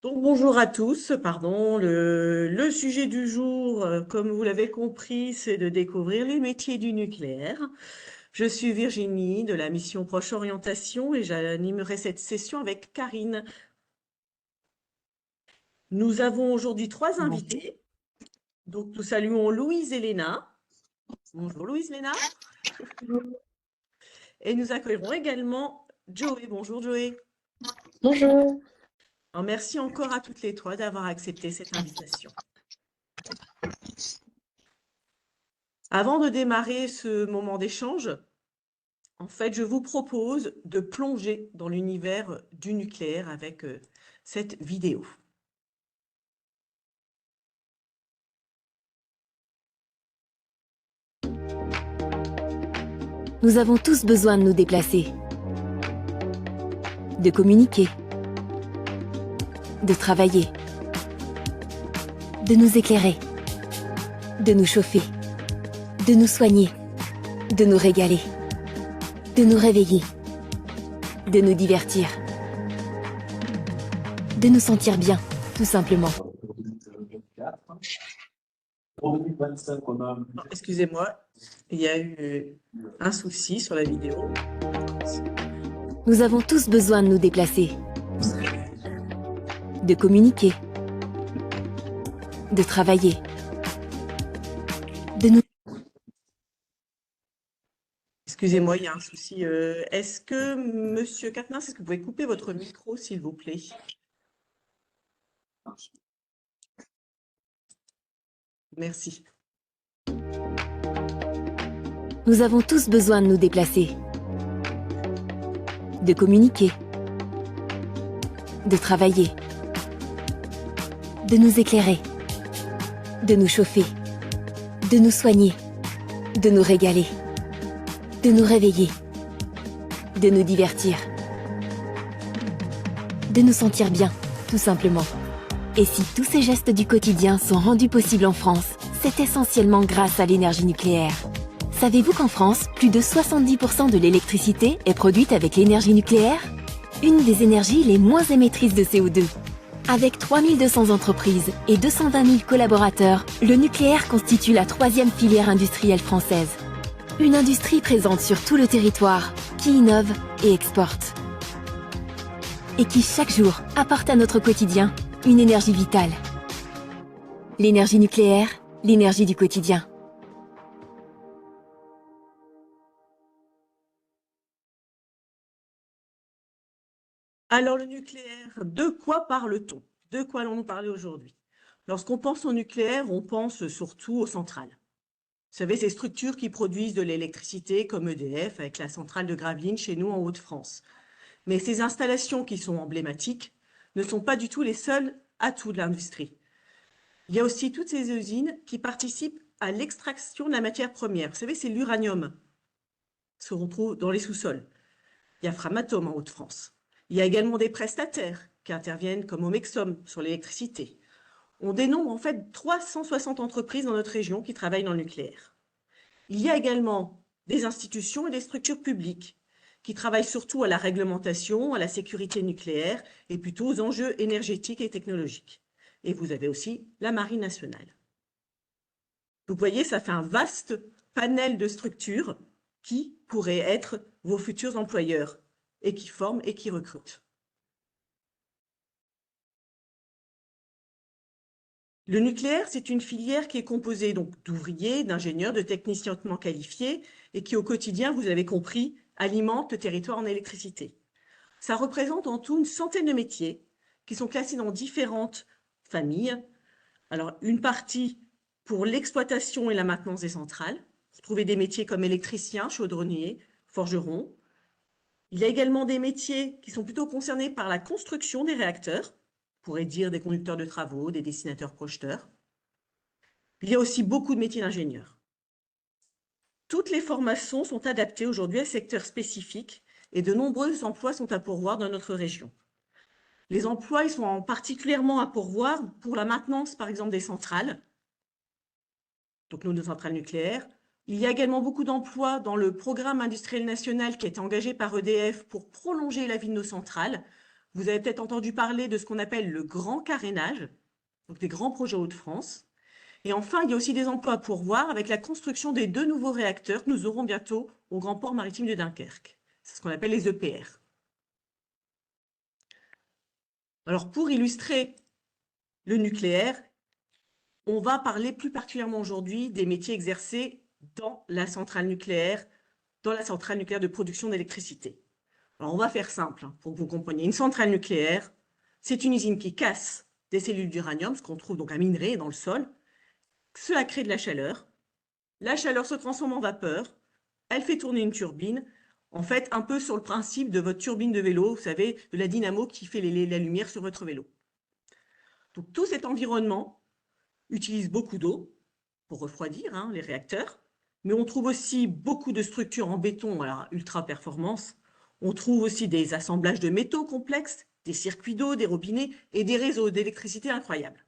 Donc bonjour à tous, pardon. Le sujet du jour, comme vous l'avez compris, c'est de découvrir les métiers du nucléaire. Je suis Virginie de la mission Proche Orientation et j'animerai cette session avec Karine. Nous avons aujourd'hui trois Bonjour. invités. Donc nous saluons Louise et Léna. Bonjour Louise, Léna. Et nous accueillerons également Joey. Bonjour Joey. Bonjour. Alors, merci encore à toutes les trois d'avoir accepté cette invitation. Avant de démarrer ce moment d'échange, en fait, je vous propose de plonger dans l'univers du nucléaire avec cette vidéo. Nous avons tous besoin de nous déplacer, de communiquer, de travailler, de nous éclairer, de nous chauffer, de nous soigner, de nous régaler, de nous réveiller, de nous divertir, de nous sentir bien, tout simplement. Excusez-moi, il y a eu un souci sur la vidéo. Nous avons tous besoin de nous déplacer, de communiquer, de travailler, de nous... Excusez-moi, il y a un souci. Est-ce que, Monsieur Quatennens, est-ce que vous pouvez couper votre micro, s'il vous plaît? Merci. Nous avons tous besoin de nous déplacer, de communiquer, de travailler, de nous éclairer, de nous chauffer, de nous soigner, de nous régaler, de nous réveiller, de nous divertir, de nous sentir bien, tout simplement. Et si tous ces gestes du quotidien sont rendus possibles en France, c'est essentiellement grâce à l'énergie nucléaire. Savez-vous qu'en France, plus de 70% de l'électricité est produite avec l'énergie nucléaire? Une des énergies les moins émettrices de CO2. Avec 3200 entreprises et 220 000 collaborateurs, le nucléaire constitue la troisième filière industrielle française. Une industrie présente sur tout le territoire, qui innove et exporte. Et qui chaque jour apporte à notre quotidien une énergie vitale. L'énergie nucléaire, l'énergie du quotidien. Alors, le nucléaire, de quoi parle-t-on? De quoi allons-nous parler aujourd'hui? Lorsqu'on pense au nucléaire, on pense surtout aux centrales. Vous savez, ces structures qui produisent de l'électricité comme EDF avec la centrale de Gravelines chez nous en Hauts-de-France. Mais ces installations qui sont emblématiques ne sont pas du tout les seuls atouts de l'industrie. Il y a aussi toutes ces usines qui participent à l'extraction de la matière première. Vous savez, c'est l'uranium, ce qu'on trouve dans les sous-sols. Il y a Framatome en Hauts-de-France. Il y a également des prestataires qui interviennent comme Omexom sur l'électricité. On dénombre en fait 360 entreprises dans notre région qui travaillent dans le nucléaire. Il y a également des institutions et des structures publiques qui travaillent surtout à la réglementation, à la sécurité nucléaire et plutôt aux enjeux énergétiques et technologiques. Et vous avez aussi la Marine nationale. Vous voyez, ça fait un vaste panel de structures qui pourraient être vos futurs employeurs et qui forment et qui recrutent. Le nucléaire, c'est une filière qui est composée donc d'ouvriers, d'ingénieurs, de techniciens hautement qualifiés et qui, au quotidien, vous avez compris, alimente le territoire en électricité. Ça représente en tout une centaine de métiers qui sont classés dans différentes familles. Alors, une partie pour l'exploitation et la maintenance des centrales. Vous trouvez des métiers comme électricien, chaudronnier, forgeron. Il y a également des métiers qui sont plutôt concernés par la construction des réacteurs. On pourrait dire des conducteurs de travaux, des dessinateurs projeteurs. Il y a aussi beaucoup de métiers d'ingénieurs. Toutes les formations sont adaptées aujourd'hui à secteurs spécifiques et de nombreux emplois sont à pourvoir dans notre région. Les emplois ils sont particulièrement à pourvoir pour la maintenance, par exemple, des centrales, donc nos centrales nucléaires. Il y a également beaucoup d'emplois dans le programme industriel national qui a été engagé par EDF pour prolonger la vie de nos centrales. Vous avez peut-être entendu parler de ce qu'on appelle le grand carénage, donc des grands projets Hauts-de-France. Et enfin, il y a aussi des emplois à pourvoir avec la construction des 2 nouveaux réacteurs que nous aurons bientôt au Grand Port Maritime de Dunkerque. C'est ce qu'on appelle les EPR. Alors, pour illustrer le nucléaire, on va parler plus particulièrement aujourd'hui des métiers exercés dans la centrale nucléaire de production d'électricité. Alors, on va faire simple pour que vous compreniez. Une centrale nucléaire, c'est une usine qui casse des cellules d'uranium, ce qu'on trouve donc à minerai dans le sol. Cela crée de la chaleur. La chaleur se transforme en vapeur. Elle fait tourner une turbine. En fait, un peu sur le principe de votre turbine de vélo, vous savez, de la dynamo qui fait la lumière sur votre vélo. Donc, tout cet environnement utilise beaucoup d'eau pour refroidir les réacteurs, mais on trouve aussi beaucoup de structures en béton à ultra performance. On trouve aussi des assemblages de métaux complexes, des circuits d'eau, des robinets et des réseaux d'électricité incroyables.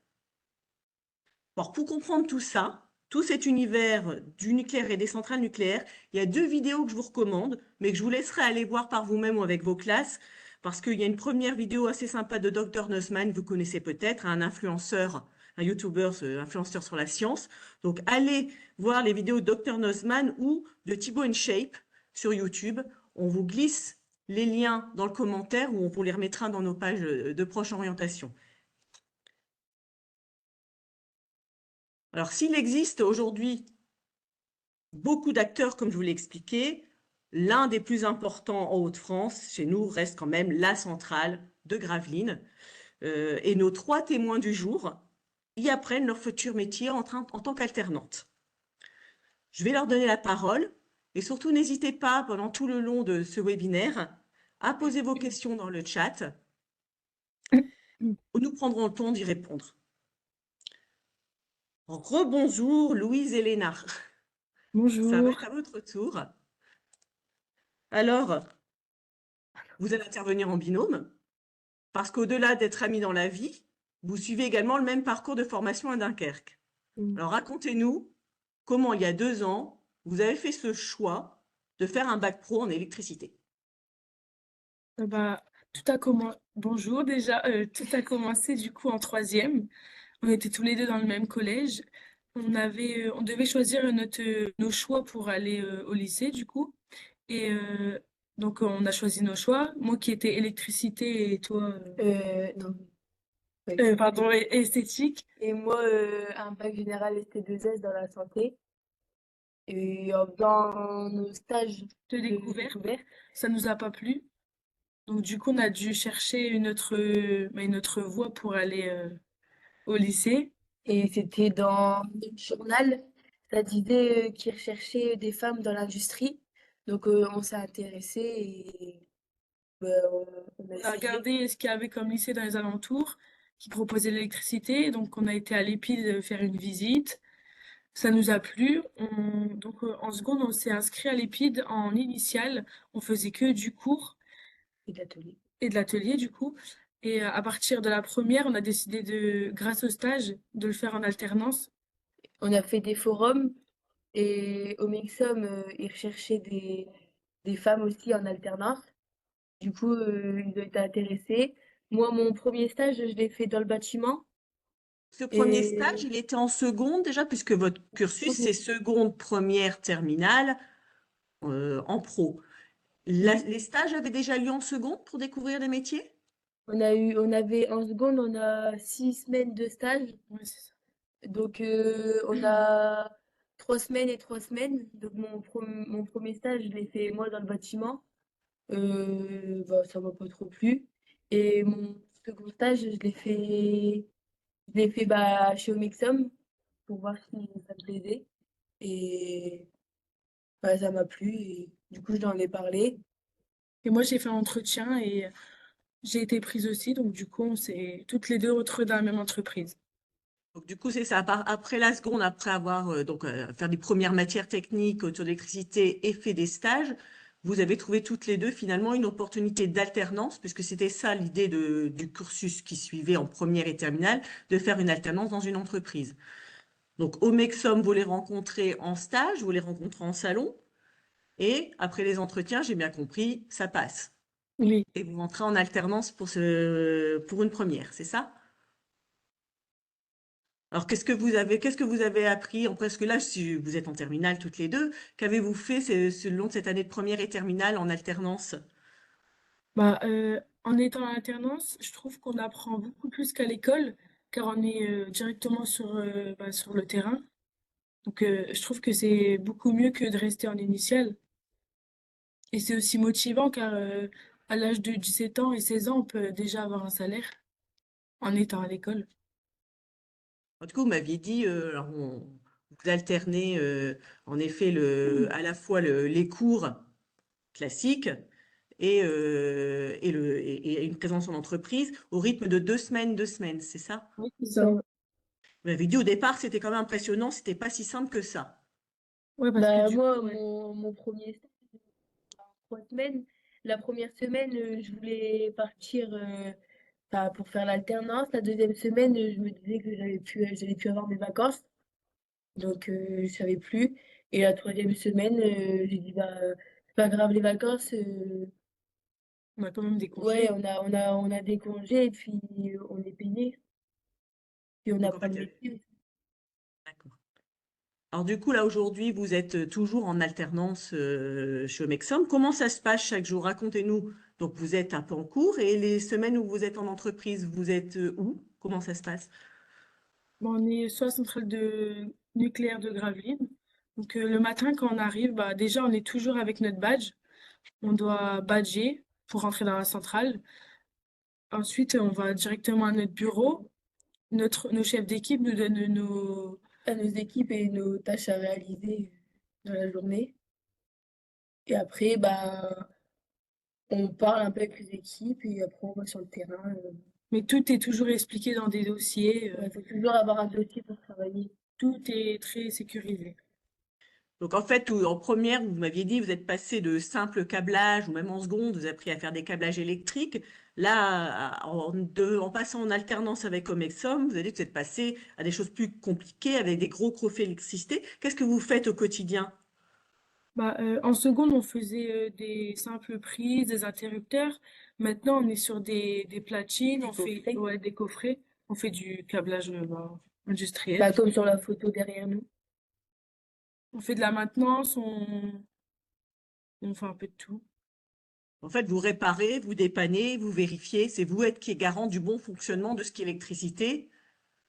Alors, pour comprendre tout ça, tout cet univers du nucléaire et des centrales nucléaires, il y a 2 vidéos que je vous recommande, mais que je vous laisserai aller voir par vous-même ou avec vos classes, parce qu'il y a une première vidéo assez sympa de Dr Nussman, vous connaissez peut-être, un influenceur, un YouTuber, influenceur sur la science. Donc, allez voir les vidéos de Dr Nussman ou de Thibaut InShape sur YouTube. On vous glisse les liens dans le commentaire ou on vous les remettra dans nos pages de proche orientation. Alors, s'il existe aujourd'hui beaucoup d'acteurs, comme je vous l'ai expliqué, l'un des plus importants en Hauts-de-France, chez nous, reste quand même la centrale de Gravelines. Et nos 3 témoins du jour y apprennent leur futur métier en tant qu'alternantes. Je vais leur donner la parole et surtout, n'hésitez pas, pendant tout le long de ce webinaire, à poser vos questions dans le chat. Nous prendrons le temps d'y répondre. Rebonjour, Louise et Léna. Ça va Bonjour. être à votre tour. Alors, vous allez intervenir en binôme parce qu'au-delà d'être amis dans la vie, vous suivez également le même parcours de formation à Dunkerque. Alors, racontez-nous comment, il y a 2 ans, vous avez fait ce choix de faire un bac pro en électricité. Bonjour déjà, tout a commencé du coup en 3e. On était tous les 2 dans le même collège. On devait choisir nos choix pour aller au lycée du coup. Et donc on a choisi nos choix. Moi qui étais électricité et toi, Non. pardon, esthétique. Et moi, un bac général ST2S dans la santé. Et en faisant nos stages De découverte, ça nous a pas plu. Donc du coup on a dû chercher une autre voie pour aller au lycée. et c'était dans notre journal, ça disait qu'ils recherchaient des femmes dans l'industrie. Donc on s'est intéressé et on a On a essayé. regardé ce qu'il y avait comme lycée dans les alentours qui proposait l'électricité. Donc, on a été à l'EPID faire une visite. Ça nous a plu. Donc, en seconde, on s'est inscrit à l'EPID en initiale. On faisait que du cours Et de l'atelier. et de l'atelier, du coup. Et à partir de la première, on a décidé grâce au stage, de le faire en alternance. On a fait des forums et au Mixum, ils recherchaient des femmes aussi en alternance. Du coup, ils ont été intéressés. Moi, mon premier stage, je l'ai fait dans le bâtiment. Ce premier Et stage, il était en seconde déjà, puisque votre cursus, c'est seconde, première, terminale, en pro. Les stages avaient déjà lieu en seconde pour découvrir les métiers? on avait en seconde, on a 6 semaines de stage. Ouais, c'est ça. Donc, on a 3 semaines et 3 semaines. Donc, mon premier stage, je l'ai fait moi dans le bâtiment. Ça m'a pas trop plu. Et mon second stage, je l'ai fait chez Omexom pour voir si ça me plaisait. Et ça m'a plu. Et du coup, je leur ai parlé. Et moi, j'ai fait un entretien et j'ai été prise aussi. Donc, du coup, on s'est toutes les deux retrouvées dans la même entreprise. Donc, du coup, c'est ça. Après la seconde, après avoir faire des premières matières techniques autour de l'électricité et fait des stages, vous avez trouvé toutes les deux finalement une opportunité d'alternance, puisque c'était ça l'idée du cursus qui suivait en première et terminale, de faire une alternance dans une entreprise. Donc, au Mexum, vous les rencontrez en stage, vous les rencontrez en salon, et après les entretiens, j'ai bien compris, ça passe. Oui. et vous rentrez en alternance pour une première, c'est ça? Alors, qu'est-ce que vous avez appris en presque là, si vous êtes en terminale toutes les deux, qu'avez-vous fait le long de cette année de première et terminale en alternance? Bah, en étant en alternance, je trouve qu'on apprend beaucoup plus qu'à l'école, car on est directement sur le terrain. Donc, je trouve que c'est beaucoup mieux que de rester en initiale. Et c'est aussi motivant, car à l'âge de 17 ans et 16 ans, on peut déjà avoir un salaire en étant à l'école. En tout cas, vous m'aviez dit, alors vous alternez en effet à la fois les cours classiques et une présence en entreprise au rythme de 2 semaines, c'est ça? Oui, c'est Ça, ça. Vous m'avez dit au départ, c'était quand même impressionnant, c'était pas si simple que ça. Ouais, parce que bah, du moi, coup, ouais. mon premier stage, 3 semaines. La première semaine, je voulais partir enfin, pour faire l'alternance. La deuxième semaine, je me disais que j'allais plus avoir mes vacances. Donc, je savais plus. Et la troisième semaine, j'ai dit, bah, c'est pas grave les vacances. On a quand même des Ouais, congés. on a des congés et puis on est payé. Puis on Donc en apprend fait, le métier. d'accord. Alors du coup, là aujourd'hui, vous êtes toujours en alternance chez Omexom. Comment ça se passe chaque jour? Racontez-nous. Donc vous êtes un peu en cours et les semaines où vous êtes en entreprise, vous êtes où? Comment ça se passe? Bon, on est soit à la centrale de nucléaire de Gravelines. Donc, le matin, quand on arrive, bah, déjà, on est toujours avec notre badge. On doit badger pour rentrer dans la centrale. Ensuite, on va directement à notre bureau. Nos chefs d'équipe nous donnent À nos équipes et nos tâches à réaliser dans la journée. Et après, bah, on parle un peu avec les équipes et après on va sur le terrain. Mais tout est toujours expliqué dans des dossiers. Il faut toujours avoir un dossier pour travailler. Tout est très sécurisé. Donc en fait, en première, vous m'aviez dit, vous êtes passé de simple câblage ou même en seconde, vous avez appris à faire des câblages électriques. Là, en passant en alternance avec Omexom, vous avez dit que vous êtes passé à des choses plus compliquées avec des gros crofts d'électricité. Qu'est-ce que vous faites au quotidien? Bah, en seconde, on faisait des simples prises, des interrupteurs. Maintenant, on est sur des platines, Des on fait coffrets. ouais, des coffrets, on fait du câblage bah, industriel. Bah, comme sur la photo derrière nous. On fait de la maintenance, on fait un peu de tout. En fait, vous réparez, vous dépannez, vous vérifiez. C'est vous qui êtes garant du bon fonctionnement de ce qui est l'électricité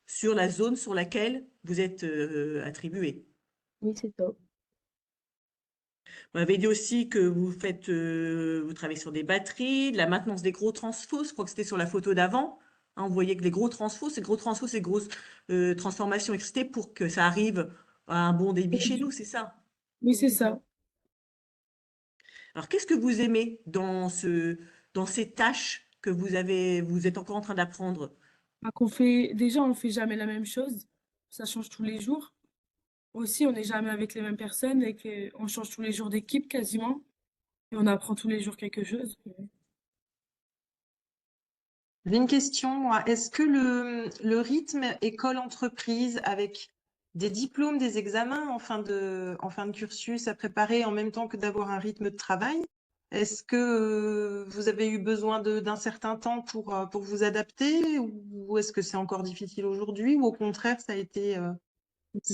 sur la zone sur laquelle vous êtes attribué. Oui, c'est ça. Vous m'avez dit aussi que vous travaillez sur des batteries, de la maintenance des gros transfos. Je crois que c'était sur la photo d'avant. Hein, on voyait que les gros transfos, ces grosses transformations électricité pour que ça arrive à un bon débit chez nous, c'est ça. Oui, Oui, c'est c'est ça. ça. Alors, qu'est-ce que vous aimez dans ces tâches que vous êtes encore en train d'apprendre? Bah, déjà, on fait jamais la même chose. Ça change tous les jours. Aussi, on n'est jamais avec les mêmes personnes et on change tous les jours d'équipe quasiment. Et on apprend tous les jours quelque chose. J'ai une question, moi. Est-ce que le rythme école-entreprise avec des diplômes, des examens en fin de cursus à préparer en même temps que d'avoir un rythme de travail, est-ce que vous avez eu besoin d'un certain temps pour vous adapter ou est-ce que c'est encore difficile aujourd'hui ou au contraire, ça a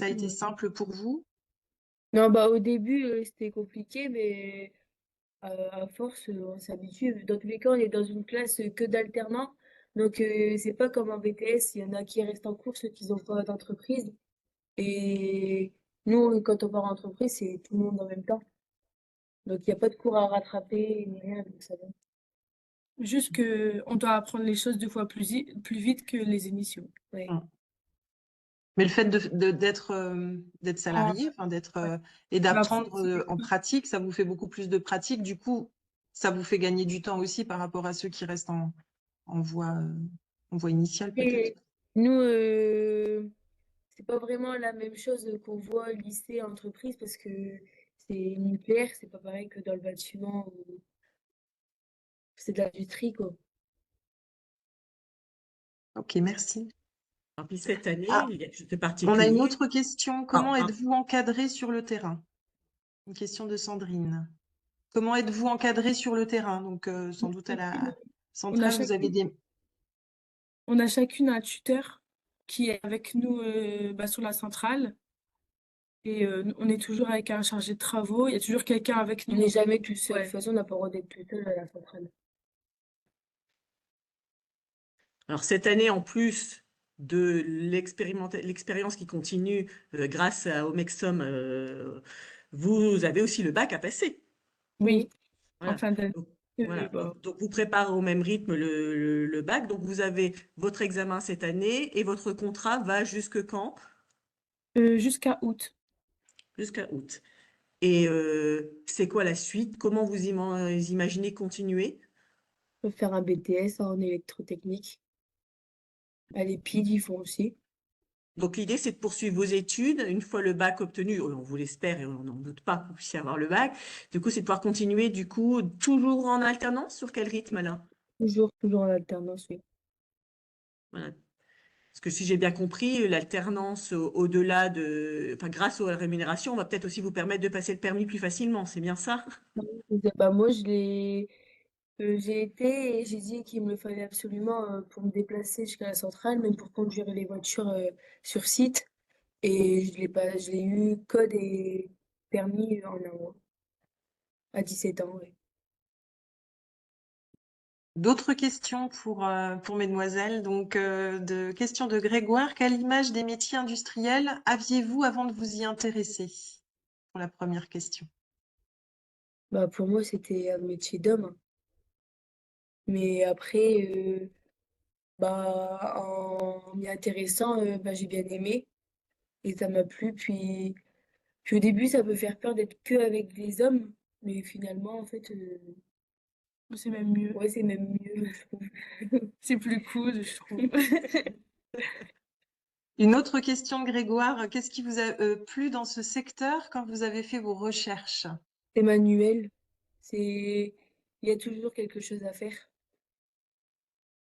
été simple pour vous? Non, bah, au début, c'était compliqué, mais à force, on s'habitue. Dans tous les cas, on est dans une classe que d'alternants. Donc, c'est pas comme en BTS, il y en a qui restent en cours, ceux qui n'ont pas d'entreprise. Et nous, quand on part en entreprise, c'est tout le monde en même temps. Donc, il n'y a pas de cours à rattraper, ni rien, donc ça va. Juste que on doit apprendre les choses 2 fois plus vite que les émissions. Ouais. Mm. Mais le fait d'être En, salarié, ouais, et on d'apprendre apprend. en pratique, ça vous fait beaucoup plus de pratique. Du coup, ça vous fait gagner du temps aussi par rapport à ceux qui restent en voie, en voie initiale peut-être. Et nous, c'est pas vraiment la même chose qu'on voit lycée, entreprise, parce que c'est nucléaire, c'est pas pareil que dans le bâtiment où c'est de l'industrie, quoi. Ok, merci. Alors, puis cette année, Ah, il y a quelque chose de on a une particulier. autre question. Ah, Comment ah, êtes-vous encadré sur le terrain? Une question de Sandrine. Comment êtes-vous encadré sur le terrain? Donc, sans doute à la On a centrale, vous avez chacune, des... on a chacune un tuteur qui est avec nous sur la centrale. Et on est toujours avec un chargé de travaux. Il y a toujours quelqu'un avec On nous. n'est jamais tout seul. De Ouais. toute façon, on n'a pas le droit d'être tout seul à la centrale. Alors cette année, en plus de l'expérience qui continue grâce au Mexom, vous avez aussi le bac à passer. Oui, en Voilà. fin d'année. Donc, voilà. Donc, vous préparez au même rythme le bac. Donc vous avez votre examen cette année et votre contrat va jusque quand? Jusqu'à août. Jusqu'à août. Et c'est quoi la suite? Comment vous imaginez continuer? On peut faire un BTS en électrotechnique. À l'EPID, ils font aussi. Donc l'idée, c'est de poursuivre vos études. Une fois le bac obtenu, on vous l'espère et on n'en doute pas que vous puissiez avoir le bac. Du coup, c'est de pouvoir continuer, du coup, toujours en alternance. Sur quel rythme là? Toujours en alternance, oui. Voilà. Parce que si j'ai bien compris, l'alternance au-delà enfin, grâce aux rémunérations, on va peut-être aussi vous permettre de passer le permis plus facilement. C'est bien ça? Bah, moi, j'ai été et j'ai dit qu'il me le fallait absolument pour me déplacer jusqu'à la centrale, même pour conduire les voitures sur site. Et je l'ai pas, je l'ai eu code et permis en un mois, à 17 ans, ouais. D'autres questions pour mesdemoiselles. Donc, questions de Grégoire. Quelle image des métiers industriels aviez-vous avant de vous y intéresser? Pour la première question. Bah, pour moi, c'était un métier d'homme, hein. Mais après, en m'y intéressant, j'ai bien aimé et ça m'a plu. Puis au début, ça peut faire peur d'être que avec des hommes, mais finalement, en fait, C'est même mieux. ouais, c'est même mieux, je trouve. C'est plus cool, je trouve. Une autre question de Grégoire. Qu'est-ce qui vous a plu dans ce secteur quand vous avez fait vos recherches? C'est manuel, il y a toujours quelque chose à faire.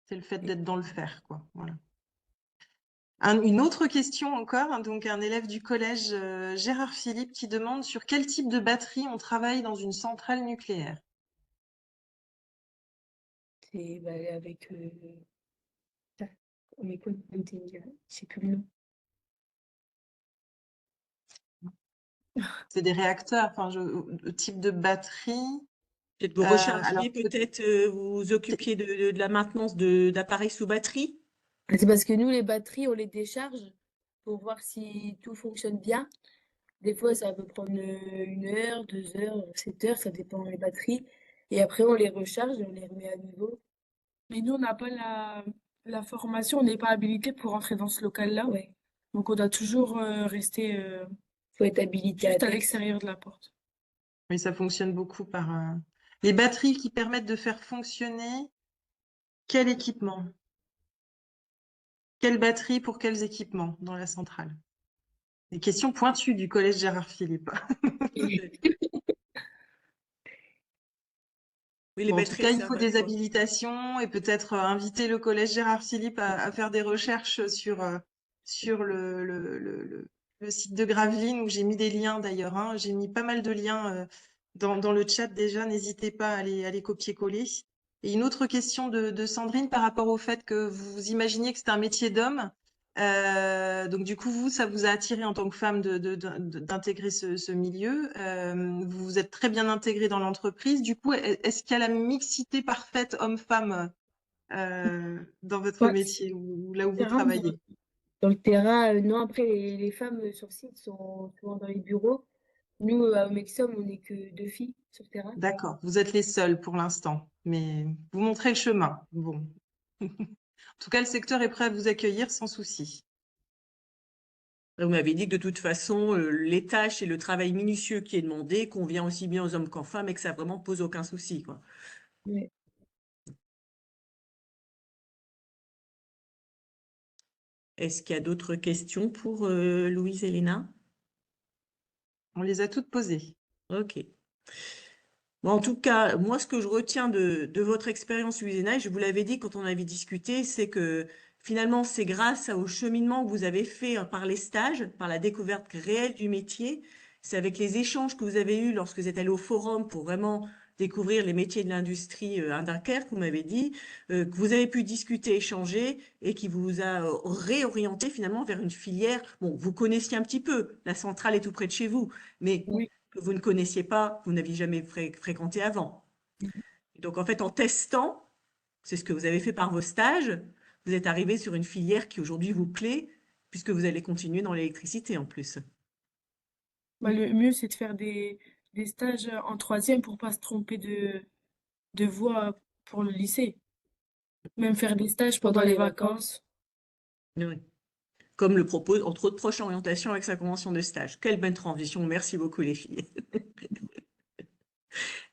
C'est le fait d'être dans le faire, quoi. Voilà. Une autre question encore, hein, donc un élève du collège Gérard Philippe qui demande sur quel type de batterie on travaille dans une centrale nucléaire. C'est avec mais quoi, je sais plus le nom. C'est des réacteurs, enfin, type de batterie. Peut-être vous Alors, rechargiez, peut-être vous vous occupiez de la maintenance d'appareils sous batterie? C'est parce que nous, les batteries, on les décharge pour voir si tout fonctionne bien. Des fois, ça peut prendre 1 heure, 2 heures, 7 heures, ça dépend des batteries. Et après, on les recharge et on les remet à niveau. Mais nous, on n'a pas la formation, on n'est pas habilité pour entrer dans ce local-là. Ouais, Donc, on doit toujours rester faut être habilité à juste à test. l'extérieur de la porte. oui, ça fonctionne beaucoup par les batteries qui permettent de faire fonctionner quel équipement? Quelle batterie pour quels équipements dans la centrale? Des questions pointues du collège Gérard Philippe. Oui, les Bon, en tout batteries, cas, elles il servent faut à des quoi? habilitations et peut-être inviter le collège Gérard Philippe à faire des recherches sur le site de Gravelines où j'ai mis des liens d'ailleurs, hein. J'ai mis pas mal de liens dans le chat déjà. N'hésitez pas à les copier-coller. Et une autre question de Sandrine par rapport au fait que vous imaginiez que c'était un métier d'homme. Donc du coup, vous, ça vous a attiré en tant que femme d'intégrer ce milieu. Vous vous êtes très bien intégrée dans l'entreprise. Du coup, est-ce qu'il y a la mixité parfaite homme-femme dans votre Ouais, métier ou là où vous c'est rare. travaillez? Dans le terrain, non, après, les femmes sur site sont souvent dans les bureaux. Nous, à Omexom, on n'est que 2 filles sur le terrain. D'accord, vous êtes les seuls pour l'instant, mais vous montrez le chemin. Bon. En tout cas, le secteur est prêt à vous accueillir sans souci. Vous m'avez dit que de toute façon, les tâches et le travail minutieux qui est demandé convient aussi bien aux hommes qu'aux femmes et que ça vraiment pose aucun souci, quoi. Ouais. Est-ce qu'il y a d'autres questions pour Louise et Léna? On les a toutes posées. Ok. Bon, en tout cas, moi, ce que je retiens de votre expérience, Louise et Léna, et je vous l'avais dit quand on avait discuté, c'est que finalement, c'est grâce au cheminement que vous avez fait par les stages, par la découverte réelle du métier, c'est avec les échanges que vous avez eus lorsque vous êtes allé au forum pour vraiment découvrir les métiers de l'industrie à Dunkerque, vous m'avez dit, que vous avez pu discuter, échanger et qui vous a réorienté finalement vers une filière. Bon, vous connaissiez un petit peu, la centrale est tout près de chez vous, mais Oui. que vous ne connaissiez pas, vous n'aviez jamais fréquenté avant. Donc en fait, en testant, c'est ce que vous avez fait par vos stages, vous êtes arrivé sur une filière qui aujourd'hui vous plaît, puisque vous allez continuer dans l'électricité en plus. Bah, le mieux, c'est de faire des stages en troisième pour pas se tromper de voie pour le lycée. Même faire des stages pendant les vacances. Oui. Comme le propose, entre autres, Proche Orientation avec sa convention de stage. Quelle bonne transition. Merci beaucoup, les filles.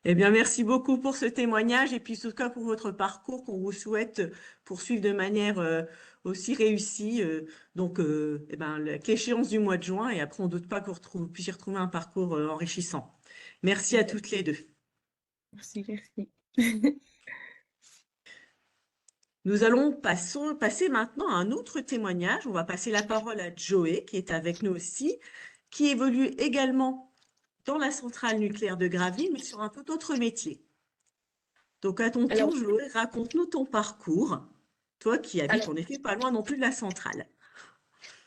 Eh bien, merci beaucoup pour ce témoignage et puis, en tout cas, pour votre parcours qu'on vous souhaite poursuivre de manière aussi réussie. Donc, eh ben, avec l'échéance du mois de juin et après, on ne doute pas que vous puissiez retrouver un parcours enrichissant. Merci à toutes les deux. Merci, merci. Nous allons passer maintenant à un autre témoignage. On va passer la parole à Joé, qui est avec nous aussi, qui évolue également dans la centrale nucléaire de Gravelines, mais sur un tout autre métier. Donc, à ton Alors, tour, Joé, raconte-nous ton parcours, toi qui habites alors, en effet pas loin non plus de la centrale.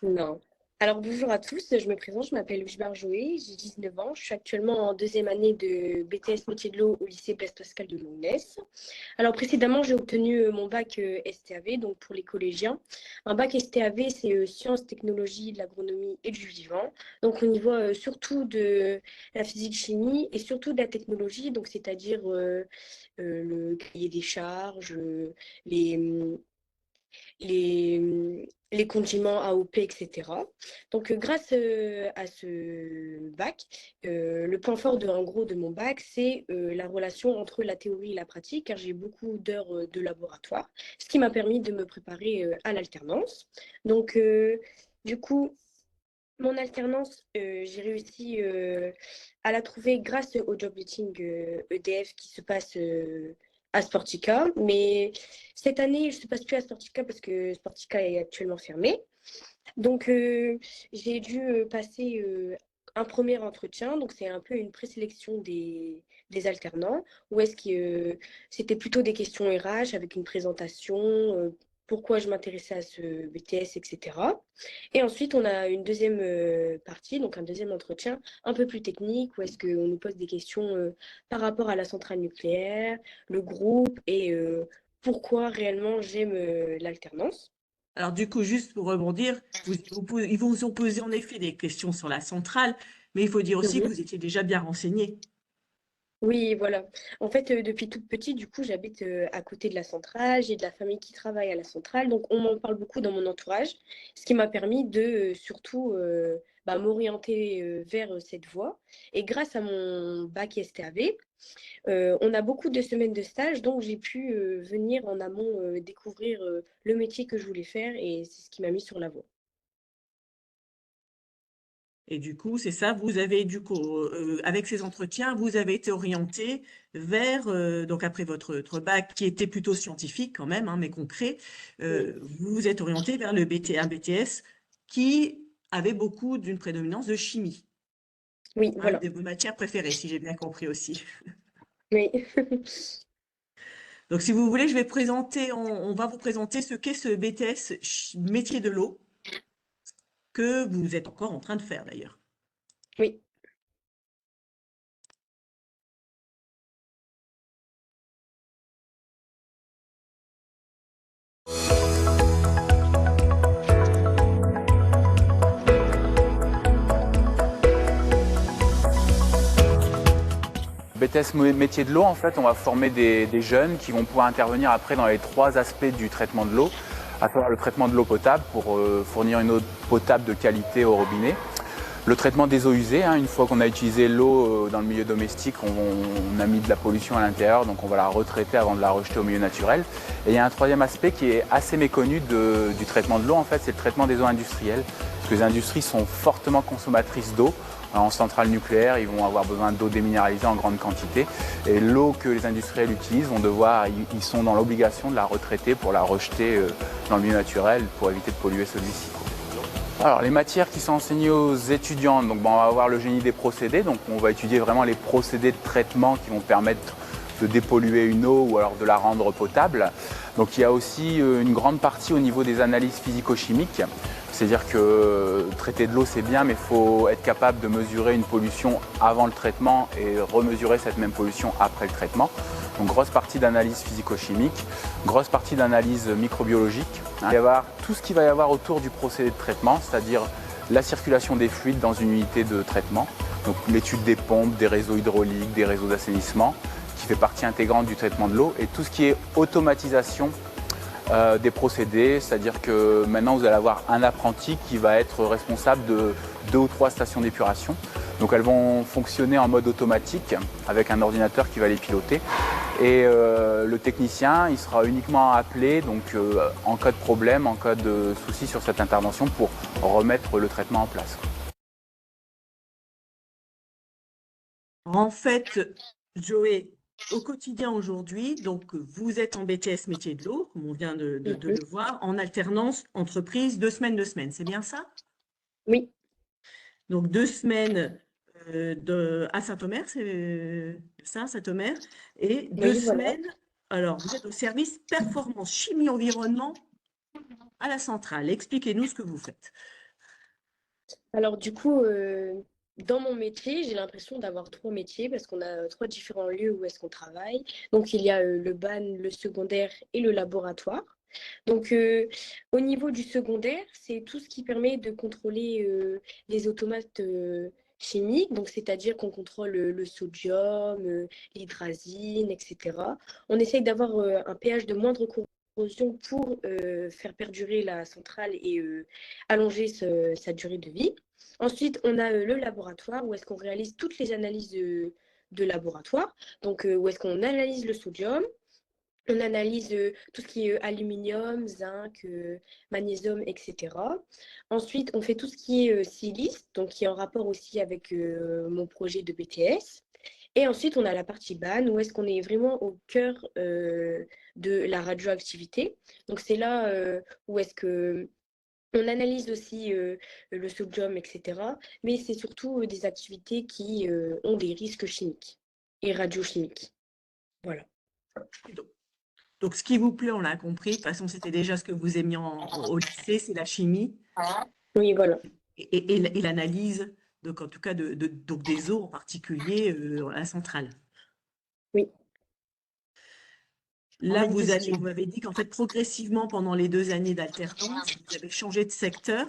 non. Alors, bonjour à tous, je me présente, je m'appelle Louise Joé, j'ai 19 ans, je suis actuellement en deuxième année de BTS métier de l'eau au lycée Blaise Pascal de Logness. Alors, précédemment, j'ai obtenu mon bac STAV, donc pour les collégiens. Un bac STAV, c'est sciences, technologies, de l'agronomie et du vivant. Donc, on y voit surtout de la physique-chimie et surtout de la technologie, donc c'est-à-dire le cahier des charges, les les condiments AOP, etc. Donc, grâce à ce bac, le point fort en gros de mon bac, c'est la relation entre la théorie et la pratique, car j'ai beaucoup d'heures de laboratoire, ce qui m'a permis de me préparer à l'alternance. Donc, du coup, mon alternance, j'ai réussi à la trouver grâce au job meeting EDF qui se passe à Sportica. Mais cette année, je ne se passe plus à Sportica parce que Sportica est actuellement fermé. Donc, j'ai dû passer un premier entretien. Donc, c'est un peu une présélection des alternants. Où est-ce que c'était plutôt des questions RH avec une présentation, pourquoi je m'intéressais à ce BTS, etc. Et ensuite, on a une deuxième partie, donc un deuxième entretien un peu plus technique, où est-ce qu'on nous pose des questions par rapport à la centrale nucléaire, le groupe et pourquoi réellement j'aime l'alternance. Alors, du coup, juste pour rebondir, ils vous ont posé en effet des questions sur la centrale, mais il faut dire aussi que vous étiez déjà bien renseigné. Oui, voilà. En fait, depuis toute petite, du coup, j'habite à côté de la centrale. J'ai de la famille qui travaille à la centrale. Donc, on m'en parle beaucoup dans mon entourage, ce qui m'a permis de surtout m'orienter vers cette voie. Et grâce à mon bac STAV, on a beaucoup de semaines de stage. Donc, j'ai pu venir en amont découvrir le métier que je voulais faire. Et c'est ce qui m'a mis sur la voie. Et du coup, c'est ça, vous avez du coup, avec ces entretiens, vous avez été orienté vers, donc après votre bac qui était plutôt scientifique quand même, hein, mais concret, vous vous êtes orienté vers le un BTS qui avait beaucoup d'une prédominance de chimie, Oui, hein, une voilà. de vos matières préférées, si j'ai bien compris aussi. Oui. Donc, si vous voulez, je vais présenter, on va vous présenter ce qu'est ce BTS métier de l'eau que vous êtes encore en train de faire d'ailleurs. Oui. BTS métier de l'eau, en fait, on va former des jeunes qui vont pouvoir intervenir après dans les 3 aspects du traitement de l'eau, à savoir le traitement de l'eau potable pour fournir une eau potable de qualité au robinet, le traitement des eaux usées, hein, une fois qu'on a utilisé l'eau dans le milieu domestique, on a mis de la pollution à l'intérieur, donc on va la retraiter avant de la rejeter au milieu naturel. Et il y a un 3e aspect qui est assez méconnu du traitement de l'eau, en fait, c'est le traitement des eaux industrielles, parce que les industries sont fortement consommatrices d'eau. En centrale nucléaire, ils vont avoir besoin d'eau déminéralisée en grande quantité. Et l'eau que les industriels utilisent, ils sont dans l'obligation de la retraiter pour la rejeter dans le milieu naturel pour éviter de polluer celui-ci. Alors, les matières qui sont enseignées aux étudiants, donc on va avoir le génie des procédés, donc on va étudier vraiment les procédés de traitement qui vont permettre de dépolluer une eau ou alors de la rendre potable. Donc il y a aussi une grande partie au niveau des analyses physico-chimiques, c'est-à-dire que traiter de l'eau c'est bien, mais il faut être capable de mesurer une pollution avant le traitement et remesurer cette même pollution après le traitement. Donc grosse partie d'analyse physico-chimique, grosse partie d'analyse microbiologique. Il va y avoir tout ce qu'il va y avoir autour du procédé de traitement, c'est-à-dire la circulation des fluides dans une unité de traitement, donc l'étude des pompes, des réseaux hydrauliques, des réseaux d'assainissement, qui fait partie intégrante du traitement de l'eau, et tout ce qui est automatisation des procédés, c'est-à-dire que maintenant vous allez avoir un apprenti qui va être responsable de 2 ou 3 stations d'épuration. Donc elles vont fonctionner en mode automatique avec un ordinateur qui va les piloter. Et le technicien, il sera uniquement appelé donc, en cas de problème, en cas de souci sur cette intervention pour remettre le traitement en place. En fait, Joé, au quotidien aujourd'hui, donc vous êtes en BTS métier de l'eau, comme on vient de le voir, en alternance entreprise 2 semaines, 2 semaines, c'est bien ça? Oui, Donc 2 semaines à Saint-Omer, c'est ça, Saint-Omer, et 2 oui, voilà. semaines, alors vous êtes au service performance chimie environnement à la centrale. Expliquez-nous ce que vous faites. Alors du coup, dans mon métier, j'ai l'impression d'avoir 3 métiers parce qu'on a 3 différents lieux où est-ce qu'on travaille. Donc il y a le ban, le secondaire et le laboratoire. Donc au niveau du secondaire, c'est tout ce qui permet de contrôler les automates chimiques, donc c'est-à-dire qu'on contrôle le sodium, l'hydrazine, etc. On essaye d'avoir un pH de moindre corrosion pour faire perdurer la centrale et allonger sa durée de vie. Ensuite, on a le laboratoire où est-ce qu'on réalise toutes les analyses de laboratoire. Donc, où est-ce qu'on analyse le sodium, on analyse tout ce qui est aluminium, zinc, magnésium, etc. Ensuite, on fait tout ce qui est silice, donc qui est en rapport aussi avec mon projet de BTS. Et ensuite, on a la partie ban, où est-ce qu'on est vraiment au cœur de la radioactivité. Donc, c'est là où est-ce que on analyse aussi le sodium, etc. Mais c'est surtout des activités qui ont des risques chimiques et radiochimiques. Voilà. Donc, ce qui vous plaît, on l'a compris. De toute façon, c'était déjà ce que vous aimiez au lycée, c'est la chimie Oui, voilà. et l'analyse, donc en tout cas donc des eaux en particulier à la centrale. Oui. Là, On a une question. vous m'avez dit qu'en fait, progressivement, pendant les 2 années d'alternance, vous avez changé de secteur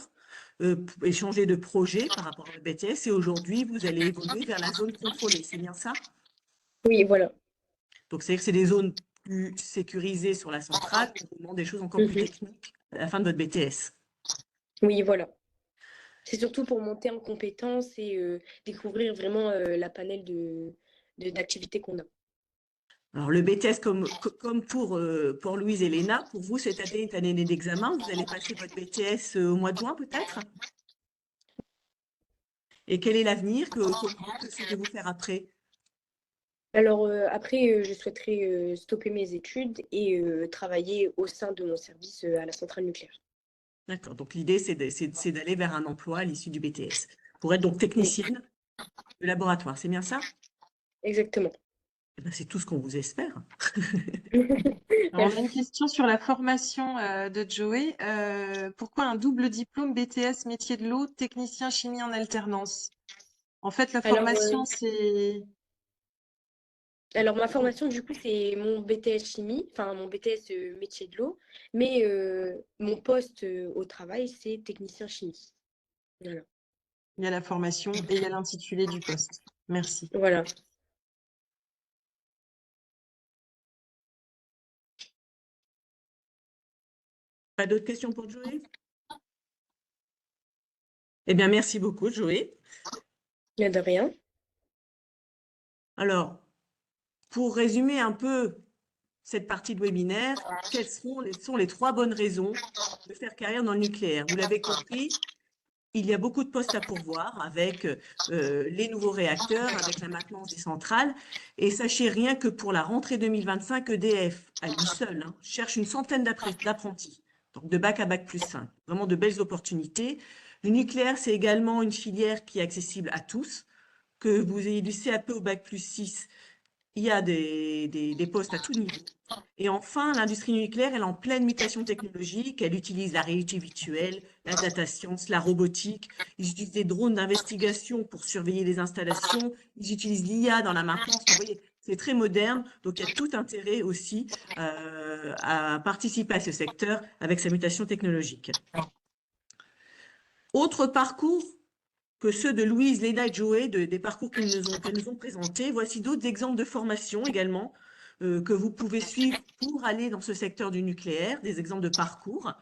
et changé de projet par rapport au BTS, et aujourd'hui, vous allez évoluer vers la zone contrôlée. C'est bien ça? Oui, voilà. Donc, c'est-à-dire que c'est des zones plus sécurisées sur la centrale, on vous demande des choses encore plus techniques à la fin de votre BTS. Oui, voilà. C'est surtout pour monter en compétences et découvrir vraiment la panel d'activités qu'on a. Alors, le BTS, comme pour Louise et Léna, pour vous, cette année est une année d'examen. Vous allez passer votre BTS au mois de juin, peut-être? Et quel est l'avenir? Que souhaitez-vous faire après? Alors après, je souhaiterais stopper mes études et travailler au sein de mon service à la centrale nucléaire. D'accord. Donc, l'idée, c'est d'aller vers un emploi à l'issue du BTS pour être donc technicienne de laboratoire. C'est bien ça? Exactement. Eh ben, c'est tout ce qu'on vous espère. Alors, on a une question sur la formation de Joé. Pourquoi un double diplôme BTS métier de l'eau, technicien chimie en alternance? En fait, la Alors, formation, c'est... Alors, ma formation, du coup, c'est mon BTS chimie, enfin mon BTS métier de l'eau, mais mon poste au travail, c'est technicien chimie. Voilà. Il y a la formation et il y a l'intitulé du poste. Merci. Voilà. Pas d'autres questions pour Joé? Eh bien, merci beaucoup, Joé. Il n'y a de rien. Alors, pour résumer un peu cette partie de webinaire, quelles sont les 3 bonnes raisons de faire carrière dans le nucléaire? Vous l'avez compris, il y a beaucoup de postes à pourvoir avec les nouveaux réacteurs, avec la maintenance des centrales. Et sachez rien que pour la rentrée 2025, EDF, à lui seul, cherche une centaine d'apprentis, donc de bac à bac+5. Vraiment de belles opportunités. Le nucléaire, c'est également une filière qui est accessible à tous, que vous ayez du CAP au bac+6, il y a des postes à tout niveau. Et enfin, l'industrie nucléaire, elle est en pleine mutation technologique. Elle utilise la réalité virtuelle, la data science, la robotique. Ils utilisent des drones d'investigation pour surveiller les installations. Ils utilisent l'IA dans la maintenance. Vous voyez, c'est très moderne. Donc, il y a tout intérêt aussi à participer à ce secteur avec sa mutation technologique. Autre parcours que ceux de Louise, Léna et Joé, des parcours qu'elles nous ont présentés. Voici d'autres exemples de formation également que vous pouvez suivre pour aller dans ce secteur du nucléaire, des exemples de parcours.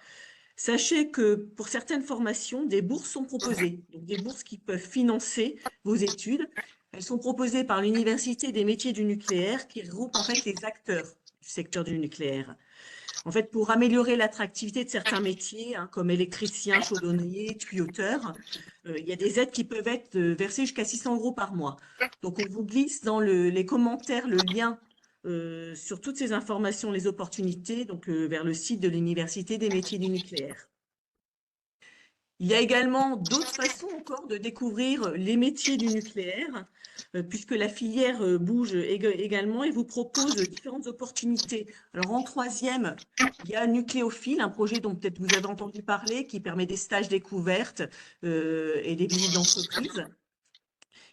Sachez que pour certaines formations, des bourses sont proposées, donc des bourses qui peuvent financer vos études. Elles sont proposées par l'Université des métiers du nucléaire qui regroupe en fait les acteurs du secteur du nucléaire. En fait, pour améliorer l'attractivité de certains métiers, hein, comme électricien, chaudronnier, tuyauteur, il y a des aides qui peuvent être versées jusqu'à 600 € par mois. Donc, on vous glisse dans les commentaires le lien sur toutes ces informations, les opportunités, donc vers le site de l'Université des métiers du nucléaire. Il y a également d'autres façons encore de découvrir les métiers du nucléaire, puisque la filière bouge également et vous propose différentes opportunités. Alors en troisième, il y a Nucléophile, un projet dont peut-être vous avez entendu parler, qui permet des stages découvertes et des visites d'entreprise.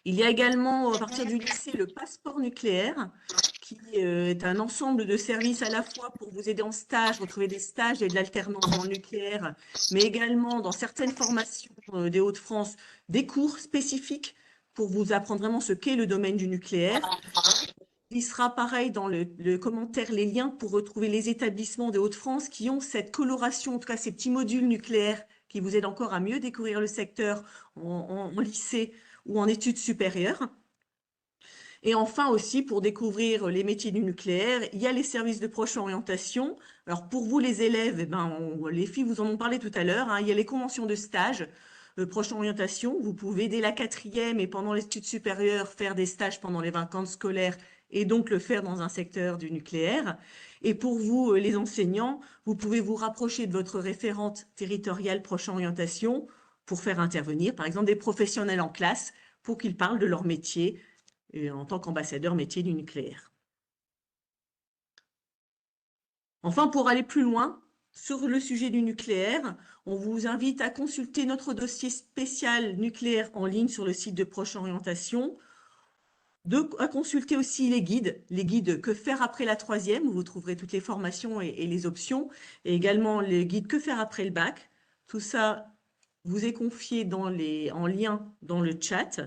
Il y a également, à partir du lycée, le passeport nucléaire, qui est un ensemble de services à la fois pour vous aider en stage, retrouver des stages et de l'alternance dans le nucléaire, mais également dans certaines formations des Hauts-de-France, des cours spécifiques pour vous apprendre vraiment ce qu'est le domaine du nucléaire. Il sera pareil dans le commentaire, les liens pour retrouver les établissements des Hauts-de-France qui ont cette coloration, en tout cas ces petits modules nucléaires qui vous aident encore à mieux découvrir le secteur en lycée ou en études supérieures. Et enfin aussi, pour découvrir les métiers du nucléaire, il y a les services de proche orientation. Alors pour vous les élèves, eh ben, les filles vous en ont parlé tout à l'heure, hein, il y a les conventions de stage, proche orientation. Vous pouvez dès la 4e et pendant les études supérieures faire des stages pendant les vacances scolaires et donc le faire dans un secteur du nucléaire. Et pour vous, les enseignants, vous pouvez vous rapprocher de votre référente territoriale proche orientation pour faire intervenir, par exemple, des professionnels en classe pour qu'ils parlent de leur métier en tant qu'ambassadeur métier du nucléaire. Enfin, pour aller plus loin sur le sujet du nucléaire, on vous invite à consulter notre dossier spécial nucléaire en ligne sur le site de Proche Orientation, à consulter aussi les guides Que faire après la 3e, où vous trouverez toutes les formations et les options, et également les guides Que faire après le bac. Tout ça vous est confié en lien dans le chat.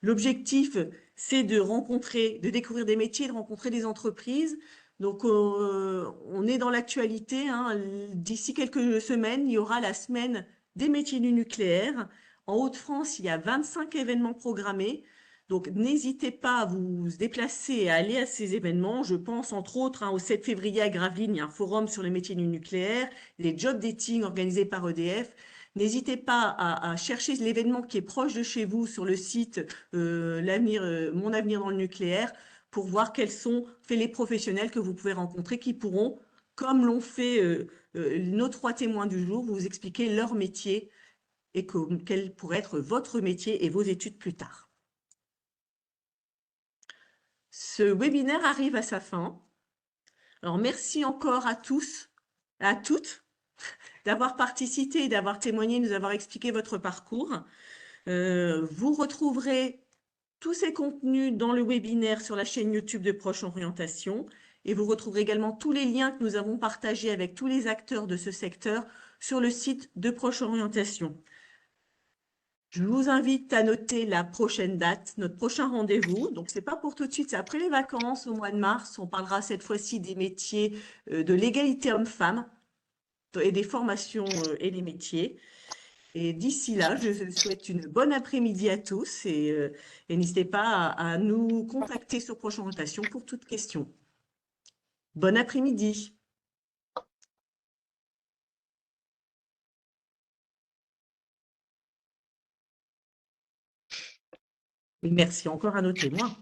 L'objectif, c'est de découvrir des métiers, de rencontrer des entreprises. Donc, on est dans l'actualité, hein. D'ici quelques semaines, il y aura la semaine des métiers du nucléaire. En Hauts-de-France, il y a 25 événements programmés. Donc, n'hésitez pas à vous déplacer et à aller à ces événements. Je pense, entre autres, hein, au 7 février à Gravelines, il y a un forum sur les métiers du nucléaire, les job dating organisés par EDF. N'hésitez pas à chercher l'événement qui est proche de chez vous sur le site Mon avenir dans le nucléaire pour voir quels sont les professionnels que vous pouvez rencontrer qui pourront, comme l'ont fait nos 3 témoins du jour, vous expliquer leur métier et quel pourrait être votre métier et vos études plus tard. Ce webinaire arrive à sa fin. Alors, merci encore à tous, à toutes, d'avoir participé, d'avoir témoigné, de nous avoir expliqué votre parcours. Vous retrouverez tous ces contenus dans le webinaire sur la chaîne YouTube de Proche Orientation et vous retrouverez également tous les liens que nous avons partagés avec tous les acteurs de ce secteur sur le site de Proche Orientation. Je vous invite à noter la prochaine date, notre prochain rendez-vous. Donc, ce n'est pas pour tout de suite, c'est après les vacances au mois de mars. On parlera cette fois-ci des métiers de l'égalité homme-femme et des formations et des métiers. Et d'ici là, je souhaite une bonne après-midi à tous et n'hésitez pas à nous contacter sur Proche Orientation pour toute question. Bon après-midi. Merci encore à noter moi.